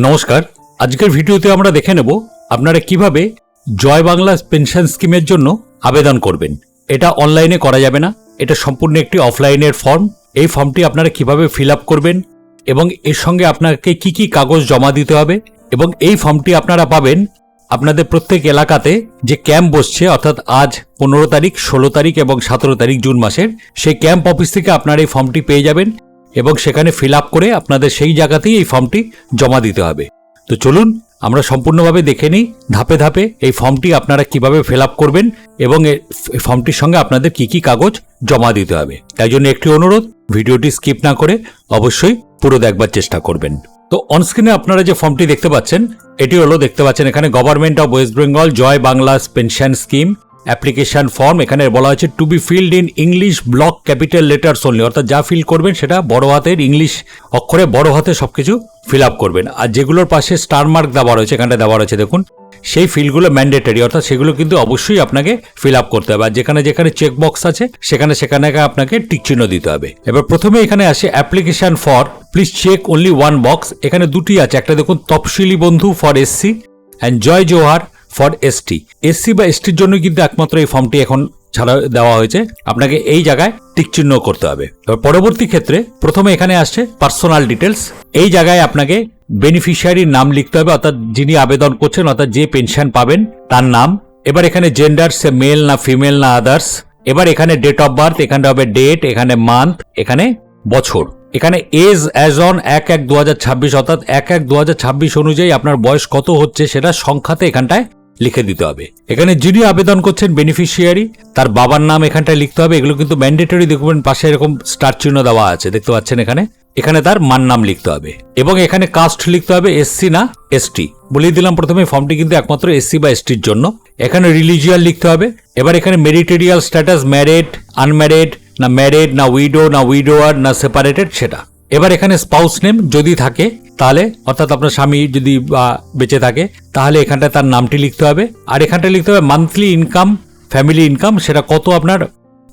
নমস্কার। আজকের ভিডিওতে আমরা দেখে নেব আপনারা কিভাবে জয় বাংলা পেনশন স্কিমের জন্য আবেদন করবেন। এটা অনলাইনে করা যাবে না, এটা সম্পূর্ণ একটি অফলাইনের ফর্ম। এই ফর্মটি আপনারা কিভাবে ফিল আপ করবেন এবং এর সঙ্গে আপনাকে কি কি কাগজ জমা দিতে হবে, এবং এই ফর্মটি আপনারা পাবেন আপনাদের প্রত্যেক এলাকাতে যে ক্যাম্প বসছে, অর্থাৎ আজ 15 তারিখ, 16 তারিখ এবং 17 তারিখ জুন মাসের, সেই ক্যাম্প অফিস থেকে আপনারা এই ফর্মটি পেয়ে যাবেন এবং সেখানে ফিল আপ করে আপনাদের সেই জায়গাতেই এই ফর্মটি জমা দিতে হবে। তো চলুন আমরা সম্পূর্ণভাবে দেখে নিই ধাপে ধাপে এই ফর্মটি আপনারা কিভাবে ফিল আপ করবেন এবং এই ফর্মটির সঙ্গে আপনাদের কি কি কাগজ জমা দিতে হবে। তাই জন্য একটি অনুরোধ, ভিডিওটি স্কিপ না করে অবশ্যই পুরো দেখবার চেষ্টা করবেন। তো অনস্ক্রিনে আপনারা যে ফর্মটি দেখতে পাচ্ছেন, এটি হলো, দেখতে পাচ্ছেন এখানে government of West Bengal Joy Bangla pension scheme application form. এখানে বলা হচ্ছে to be filled in English block capital letters only, অর্থাৎ যা ফিল করবেন সেটা বড় হাতের ইংলিশ অক্ষরে বড় হাতে সবকিছু ফিল আপ করবেন। আর যেগুলোর পাশে স্টার মার্ক দেওয়া রয়েছে, এখানটা দেওয়া রয়েছে দেখুন, সেই ফিল্ডগুলো ম্যান্ডেটরি, অর্থাৎ সেগুলো কিন্তু অবশ্যই আপনাকে ফিল আপ করতে হবে। আর যেখানে যেখানে চেক বক্স আছে সেখানে সেখানে আপনাকে টিক চিহ্ন দিতে হবে। এবার প্রথমে এখানে আসে application for please check only one box. এখানে দুটি আছে, একটা দেখুন Taposili Bandhu for SC and Jai Johar for ST. SC বা এসটির জন্য কিন্তু একমাত্র এই ফর্মটি এখন ছাড়া দেওয়া হয়েছে, আপনাকে এই জায়গায় টিক চিহ্ন করতে হবে। এবার পরবর্তী ক্ষেত্রে প্রথমে এখানে আসছে পার্সোনাল ডিটেলস। এই জায়গায় আপনাকে বেনিফিশিয়ারির নাম লিখতে হবে, অর্থাৎ যিনি আবেদন করছেন, অর্থাৎ যে পেনশন পাবেন তার নাম। এবার এখানে জেন্ডার, সে মেল না ফিমেল না আদার্স। এবার এখানে ডেট অফ বার্থ, এখানে হবে ডেট, এখানে মান্থ, এখানে বছর। এখানে এজ অ্যাজ অন 1/1/2026, অর্থাৎ 1/1/2026 অনুযায়ী আপনার বয়স কত হচ্ছে সেটা সংখ্যাতে এখানটায় লিখে দিতে হবে। এখানে যিনি আবেদন করছেন বেনিফিশিয়ারি, তার বাবার নাম এখানটায় লিখতে হবে। এগুলো কিন্তু ম্যান্ডেটরি, দেখবেন পাশে এরকম স্টার চিহ্ন দেওয়া আছে, দেখতে পাচ্ছেন এখানে। এখানে তার মার নাম লিখতে হবে এবং এখানে কাস্ট লিখতে হবে, এসসি না এসটি। বলিয়ে দিলাম প্রথমে ফর্মটি কিন্তু একমাত্র এসসি বা এসটির জন্য। এখানে রিলিজিয়ান লিখতে হবে। এবার এখানে মেরিটেরিয়াল স্ট্যাটাস, ম্যারিড, আনম্যারিড না ম্যারিড না উইডো না উইডোয়ার না সেপারেটেড সেটা। এবার এখানে স্পাউস নেম যদি থাকে তাহলে, অর্থাৎ আপনার স্বামী যদি বেঁচে থাকে তাহলে এখানটা তার নামটি লিখতে হবে। আর এখানটা লিখতে হবে মান্থলি ইনকাম, ফ্যামিলি ইনকাম, সেটা কত আপনার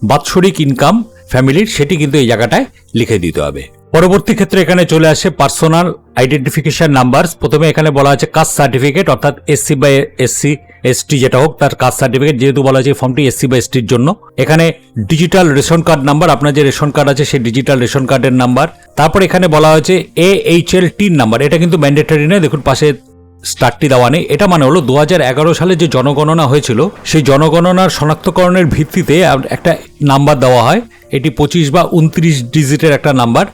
বাৎসরিক ইনকাম ফ্যামিলির, সেটি কিন্তু এই জায়গাটায় লিখে দিতে হবে। পরবর্তী ক্ষেত্রে এখানে চলে আসে পার্সোনাল আইডেন্টিফিকেশন নাম্বার। প্রথমে এখানে বলা আছে কাস্ট সার্টিফিকেট, অর্থাৎ এসসি বা এসসি এসটি যেটা হোক তার কাস্ট সার্টিফিকেট, যেহেতু বলা আছে ফর্মটি এসসি বা এসটির জন্য। এখানে ডিজিটাল রেশন কার্ড নাম্বার, আপনার যে রেশন কার্ড আছে সেই ডিজিটাল রেশন কার্ডের নাম্বার। তারপর এখানে বলা হয়েছে AHL টিন নাম্বার, এটা কিন্তু ম্যান্ডেটরি নয়, দেখুন পাশে স্টারটি দেওয়া নেই। এটা মানে হলো 2011 সালে যে জনগণনা হয়েছিল সেই জনগণনার শনাক্তকরণের ভিত্তিতে একটা নাম্বার দেওয়া হয়। এটি 25 বা 29 ডিজিটের একটা নাম্বার।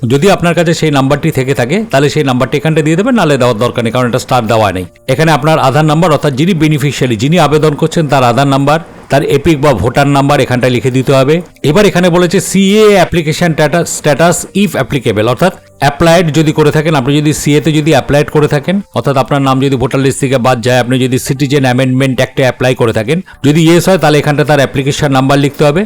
যদি আপনার কাছে সেই নাম্বারটি থেকে থাকে তাহলে সেই নাম্বারটি এখানটা দিয়ে দেবেন, নাহলে দেওয়ার দরকার নেই, কারণ এটা স্টার দেওয়া নেই। এখানে আপনার আধার নাম্বার, অর্থাৎ যিনি বেনিফিশিয়ারি, যিনি আবেদন করছেন তার আধার নাম্বার, তার এপিক বা ভোটার নাম্বার এখানটা লিখে দিতে হবে। এবার এখানে বলেছে CA application status if applicable, অর্থাৎ অ্যাপ্লাইড যদি করে থাকেন, আপনি যদি সিএতে যদি অ্যাপ্লাইড করে থাকেন, অর্থাৎ আপনার নাম যদি ভোটার লিস্ট থেকে বাদ যায়, আপনি যদি সিটিজেন অ্যামেন্ডমেন্ট অ্যাক্টে অ্যাপ্লাই করে থাকেন, যদি ইয়েস হয় তাহলে এখানটা তার অ্যাপ্লিকেশন নাম্বার লিখতে হবে।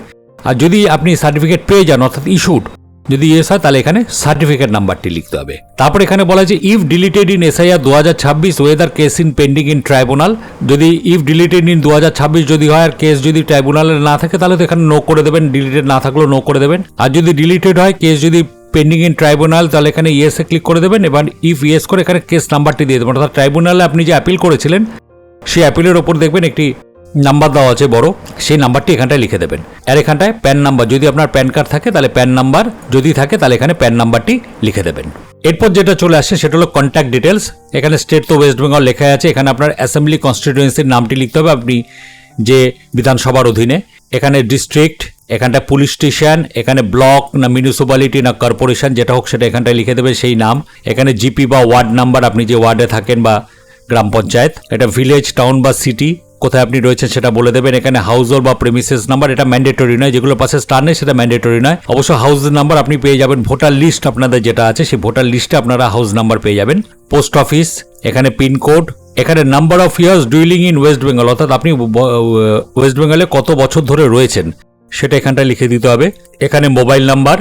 আর যদি আপনি সার্টিফিকেট পেয়ে যান, অর্থাৎ ইস্যুড, যদি ইয়েস হয় তাহলে এখানে সার্টিফিকেট নাম্বারটি লিখতে হবে। তারপর এখানে বলা আছে if deleted in SIR 2026 weather case in pending in tribunal. যদি ইফ ডিলিটেড ইন 2026 যদি হয় আর কেস যদি ট্রাইব্যুনালে না থাকে তাহলে তো এখানে নো করে দেবেন, ডিলিটেড না থাকলেও নো করে দেবেন। আর যদি ডিলিটেড হয়, কেস যদি পেন্ডিং ইন ট্রাইব্যুনাল, তাহলে এখানে ইয়েসে ক্লিক করে দেবেন। এবার ইফ ইয়েস করে এখানে কেস নাম্বারটি দিয়ে দেবেন, অর্থাৎ ট্রাইব্যুনালে আপনি যে অ্যাপিল করেছিলেন সেই অ্যাপিলের ওপর দেখবেন একটি নাম্বার দেওয়া আছে বড়, সেই নাম্বারটি এখানটায় লিখে দেবেন। আর এখানটায় প্যান নাম্বার, যদি আপনার প্যান কার্ড থাকে তাহলে প্যান নাম্বার, যদি থাকে তাহলে এখানে প্যান নাম্বারটি লিখে দেবেন। এরপর যেটা চলে আসে সেটা হলো কন্ট্যাক্ট ডিটেলস। এখানে স্টেট তো ওয়েস্ট বেঙ্গল লেখা আছে, এখানে আপনার অ্যাসেম্বলি কনস্টিটিউয়েন্সির নামটি লিখতে হবে, আপনি যে বিধানসভার অধীনে। এখানে ডিস্ট্রিক্ট, এখানটা পুলিশ স্টেশন, এখানে ব্লক না মিউনিসিপ্যালিটি না কর্পোরেশন, যেটা হোক সেটা এখানটায় লিখে দেবে সেই নাম। এখানে জিপি বা ওয়ার্ড নাম্বার, আপনি যে ওয়ার্ডে থাকেন বা গ্রাম পঞ্চায়েত। এটা ভিলেজ, টাউন বা সিটি কোথায় আপনি রয়েছেন সেটা বলে দেবেন। এখানে হাউস হোল্ড বা প্রেমিসেস নাম্বার, এটা ম্যান্ডেটরি নয়, যেগুলো পাশে স্টার নেই সেটা ম্যান্ডেটরি নয়। অবশ্য হাউস নাম্বার আপনি পেয়ে যাবেন, ভোটার লিস্ট আপনাদের যেটা আছে সেই ভোটার লিস্টে আপনারা হাউস নাম্বার পেয়ে যাবেন। পোস্ট অফিস, এখানে পিনকোড, এখানে number of years dwelling in West Bengal, অর্থাৎ আপনি ওয়েস্ট বেঙ্গলে কত বছর ধরে রয়েছেন সেটা এখানটায় লিখে দিতে হবে। এখানে মোবাইল নাম্বার,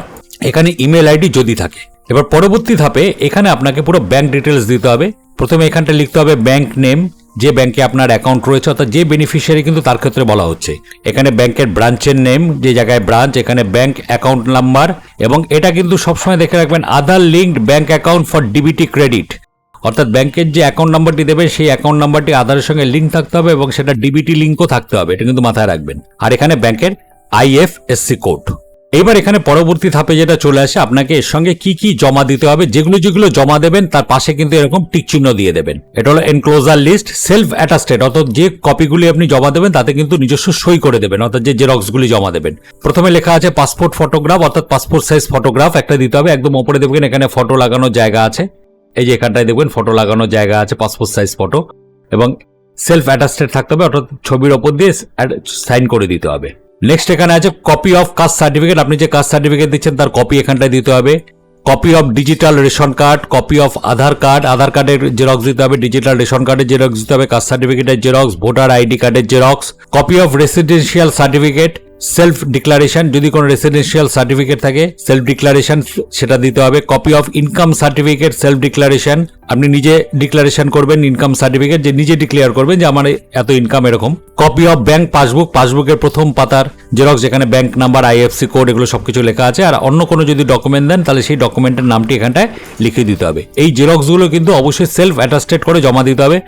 এখানে ইমেল আইডি যদি থাকে। এবার পরবর্তী ধাপে এখানে আপনাকে পুরো ব্যাংক ডিটেলস দিতে হবে। প্রথমে এখানটা লিখতে হবে ব্যাংক নেম, যে ব্যাংকে আপনার অ্যাকাউন্ট রয়েছে, অর্থাৎ যে বেনিফিশিয়ারি কিন্তু তার ক্ষেত্রে বলা হচ্ছে। এখানে ব্যাংকের ব্রাঞ্চের নেম, যে জায়গায় ব্রাঞ্চ, এখানে ব্যাংক অ্যাকাউন্ট নাম্বার, এবং এটা কিন্তু সবসময় দেখে রাখবেন Aadhaar linked bank account for DBT credit, অর্থাৎ ব্যাংকের যে অ্যাকাউন্ট নাম্বারটি দেবে সেই অ্যাকাউন্ট নাম্বারটি আধারের সঙ্গে লিঙ্ক থাকতে হবে এবং সেটা ডিবিটি লিঙ্কও থাকতে হবে, এটা কিন্তু মাথায় রাখবেন। আর এখানে ব্যাংকের IFSC কোড। এবার এখানে পরবর্তী ধাপে যেটা চলে আসে, আপনাকে এর সঙ্গে কি কি জমা দিতে হবে, যেগুলো যেগুলো জমা দেবেন তার পাশে কিন্তু এরকম টিক চিহ্ন দিয়ে দেবেন। এটা হলো এনক্লোজার লিস্ট, সেলফ অ্যাটাস্টেড, অর্থাৎ যে কপিগুলি আপনি জমা দেবেন তাতে কিন্তু নিজস্ব সই করে দেবেন, অর্থাৎ যে জেরক্সগুলি জমা দেবেন। প্রথমে লেখা আছে পাসপোর্ট ফটোগ্রাফ, অর্থাৎ পাসপোর্ট সাইজ ফটোগ্রাফ একটা দিতে হবে। একদম ওপরে দেখবেন এখানে ফটো লাগানোর জায়গা আছে, এই যে এখানটায় দেখবেন ফটো লাগানোর জায়গা আছে, পাসপোর্ট সাইজ ফটো, এবং সেলফ অ্যাটাস্টেড থাকতে হবে, অর্থাৎ ছবির ওপর দিয়ে সাইন করে দিতে হবে। নেক্সট এখানে আছে কপি অফ কাস্ট সার্টিফিকেট, আপনি যে কাস্ট সার্টিফিকেট দিচ্ছেন তার কপি এখানটায় দিতে হবে। Copy of digital ration card, copy of Aadhaar card, Aadhaar কার্ডের জেরক্স দিতে হবে, ডিজিটাল রেশন কার্ডের জেরক্স দিতে হবে, কাস্ট সার্টিফিকেটের জেরক্স, ভোটার আইডি কার্ডের xerox, copy of residential certificate, self declaration, যদি কোনো রেসিডেন্সিয়াল সার্টিফিকেট থাকে সেলফ ডিক্লারেশন সেটা দিতে হবে। Copy of income certificate, self declaration, আপনি নিজে ডিক্লারেশন করবেন ইনকাম সার্টিফিকেট, যে নিজে ডিক্লেয়ার করবেন যে আমার এত ইনকাম এরকম। কপি অফ ব্যাংক পাসবুক, পাসবুকের প্রথম পাতার জেরক্স, যেখানে ব্যাংক নাম্বার, IFSC কোড এগুলো সবকিছু লেখা আছে। আর অন্য কোনো যদি ডকুমেন্ট দেন তাহলে সেই ডকুমেন্টের নামটি এখানটায় লিখে দিতে হবে। এই জেরক্সগুলো কিন্তু অবশ্যই সেলফ অ্যাটাস্টেড করে জমা দিতে হবে।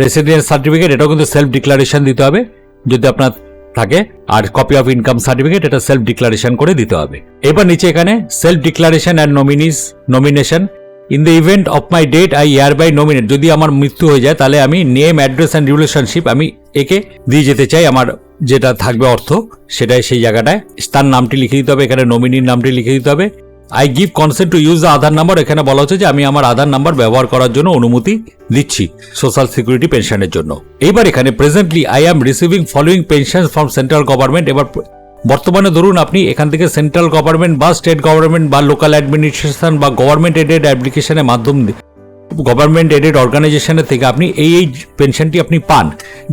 রেসিডেন্স সার্টিফিকেট এটাও কিন্তু সেলফ ডিক্লারেশন দিতে হবে যদি আপনার থাকে। আর কপি অফ ইনকাম সার্টিফিকেট এটা সেলফ ডিক্লারেশন করে দিতে হবে। এবার নিচে এখানে self declaration and nomination, in the event of my death I by nominate, যদি আমার মৃত্যু হয়ে যায় তাহলে আমি নেম, অ্যাড্রেস অ্যান্ড রিলেশনশিপ আমি একে দিয়ে যেতে চাই, আমার যেটা থাকবে অর্থ সেটাই সেই জায়গাটায় তার নামটি লিখে দিতে হবে, এখানে নমিনির নামটি লিখে দিতে হবে। I give consent to use the Aadhaar number, এখানে বলা হচ্ছে যে আমি আমার আধার নাম্বার ব্যবহার করার জন্য অনুমতি দিচ্ছি সোশ্যাল সিকিউরিটি পেনশনের জন্য। এইবার এখানে presently I am receiving following pension from central government, এবার বর্তমানে ধরুন আপনি এখান থেকে সেন্ট্রাল গভর্নমেন্ট বা স্টেট গভর্নমেন্ট বা লোকাল অ্যাডমিনিস্ট্রেশন বা গভর্নমেন্ট এডেড অ্যাপ্লিকেশনের মাধ্যম গভর্নমেন্ট এডেড অর্গানাইজেশনের থেকে আপনি এই পেনশনটি আপনি পান,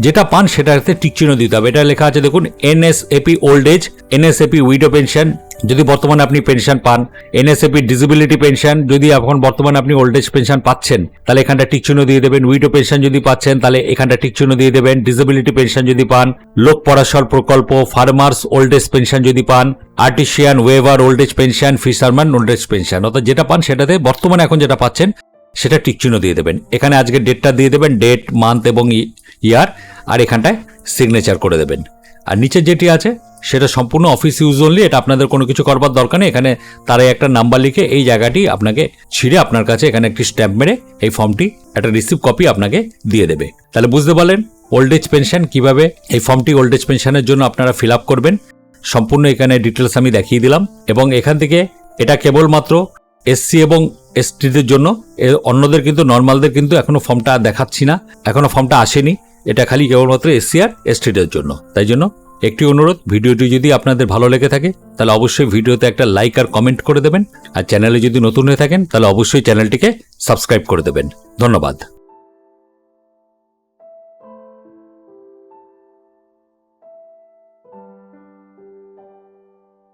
যেটা পান সেটাতে টিক চিহ্ন দিতে হবে। এটা লেখা আছে দেখুন NSAP old age, NSAP widow pension যদি বর্তমানে আপনি পেনশন পান, NSAP ডিসেবিলিটি পেনশন যদি এখন বর্তমানে আপনি ওল্ড এজ পেনশন পাচ্ছেন তাহলে এখানটা টিক চিহ্ন দিয়ে দেবেন। উইডো পেনশন যদি পাচ্ছেন তাহলে এখানটা টিক চিহ্ন দিয়ে দেবেন। ডিসেবিলিটি পেনশন যদি পান, লোক পরাশর প্রকল্প, ফার্মার্স ওল্ড এজ পেনশন যদি পান, artisan weaver old age pension, fisherman old age pension, অর্থাৎ যেটা পান সেটাতে বর্তমানে এখন যেটা পাচ্ছেন সেটা টিক চিহ্ন দিয়ে দেবেন। এখানে আজকে ডেটটা দিয়ে দেবেন, ডেট, মান্থ এবং ইয়ার, আর এখানটায় সিগনেচার করে দেবেন। আর নিচে যেটি আছে সেটা সম্পূর্ণ অফিস ইউজ অনলি, এটা আপনাদের কোনো কিছু করবার দরকার নেই। এখানে তারাই একটা নাম্বার লিখে এই জায়গাটি আপনাকে ছিঁড়ে আপনার কাছে এখানে একটি স্ট্যাম্প মেরে এই ফর্মটি একটা রিসিভ কপি আপনাকে দিয়ে দেবে। তাহলে বুঝতে পারলেন ওল্ড এজ পেনশন কিভাবে এই ফর্মটি ওল্ড এজ পেনশনের জন্য আপনারা ফিল আপ করবেন। সম্পূর্ণ এখানে ডিটেলস আমি দেখিয়ে দিলাম, এবং এখান থেকে এটা কেবলমাত্র SC এবং STদের জন্য, অন্যদের কিন্তু নর্মালদের কিন্তু এখনো ফর্মটা দেখাচ্ছি না, এখনো ফর্মটা আসেনি, এটা খালি কেবলমাত্র SC আর STদের জন্য। তাই জন্য একটি অনুরোধ, ভিডিওটি যদি আপনাদের ভালো লেগে থাকে তাহলে অবশ্যই ভিডিওতে একটা লাইক আর কমেন্ট করে দেবেন, আর চ্যানেলে যদি নতুন হয়ে থাকেন তাহলে অবশ্যই চ্যানেলটিকে সাবস্ক্রাইব করে দেবেন। ধন্যবাদ।